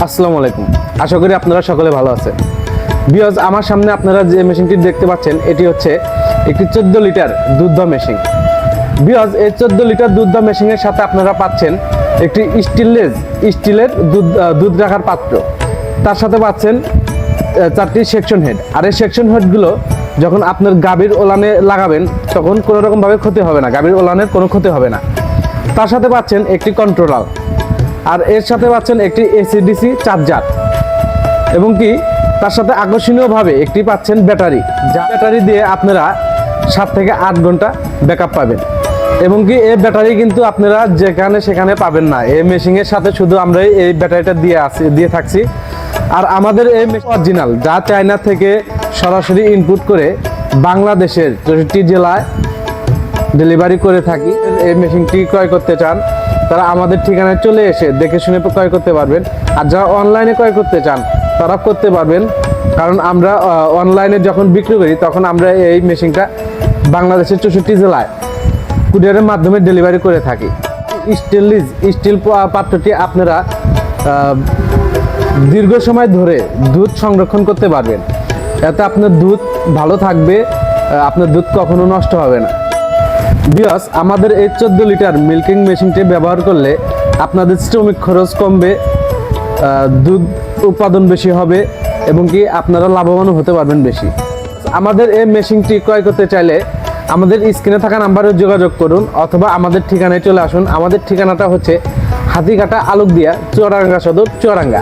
আসসালামু আলাইকুম। আশা করি আপনারা সকলে ভালো আছেন। ভিউয়ার্স, আমার সামনে আপনারা যে মেশিনটি দেখতে পাচ্ছেন এটি হচ্ছে একটি 14 লিটার দুধ দেওয়া মেশিন। ভিউয়ার্স, এই 14 লিটার দুধ দেওয়া মেশিনের সাথে আপনারা পাচ্ছেন একটি স্টিলের দুধ রাখার পাত্র। তার সাথে পাচ্ছেন 4টি সেকশন হেড। আর এই সেকশন হেডগুলো যখন আপনার গাভীর ওলানে লাগাবেন তখন কোনো রকমভাবে ক্ষতি হবে না, গাভীর ওলানের কোনো ক্ষতি হবে না। তার সাথে পাচ্ছেন একটি কন্ট্রোলার, আর এর সাথে পাচ্ছেন একটি এসি/ডিসি চার্জার, এবং কি তার সাথে আকর্ষণীয়ভাবে একটি পাচ্ছেন ব্যাটারি, যা ব্যাটারি দিয়ে আপনারা 7 থেকে 8 ঘন্টা ব্যাকআপ পাবেন। এবং কি এই ব্যাটারি কিন্তু আপনারা যেখানে সেখানে পাবেন না, এই মেশিনের সাথে শুধু আমরা এই ব্যাটারিটা দিয়ে থাকছি। আর আমাদের এই মেশিন অরিজিনাল, যা চায়না থেকে সরাসরি ইনপুট করে বাংলাদেশের 64টি জেলায় ডেলিভারি করে থাকি। এই মেশিনটি ক্রয় করতে চান তারা আমাদের ঠিকানায় চলে এসে দেখে শুনে ক্রয় করতে পারবেন। আর যারা অনলাইনে ক্রয় করতে চান তারা করতে পারবেন, কারণ আমরা অনলাইনে যখন বিক্রি করি তখন আমরা এই মেশিনটা বাংলাদেশের 64 জেলায় কুরিয়ারের মাধ্যমে ডেলিভারি করে থাকি। স্টিল পাত্রটি আপনারা দীর্ঘ সময় ধরে দুধ সংরক্ষণ করতে পারবেন। এতে আপনার দুধ ভালো থাকবে, আপনার দুধ কখনো নষ্ট হবে না। ভিউয়ার্স, আমাদের এই 14 লিটার মিল্কিং মেশিনটি ব্যবহার করলে আপনাদের শ্রমিক খরচ কমবে, দুধ উৎপাদন বেশি হবে, এবং কি আপনারা লাভবানও হতে পারবেন বেশি। আমাদের এই মেশিনটি ক্রয় করতে চাইলে আমাদের স্ক্রিনে থাকা নাম্বারে যোগাযোগ করুন, অথবা আমাদের ঠিকানায় চলে আসুন। আমাদের ঠিকানাটা হচ্ছে হাতিঘাটা আলুকদিয়া, চুয়াডাঙ্গা সদর, চুয়াডাঙ্গা।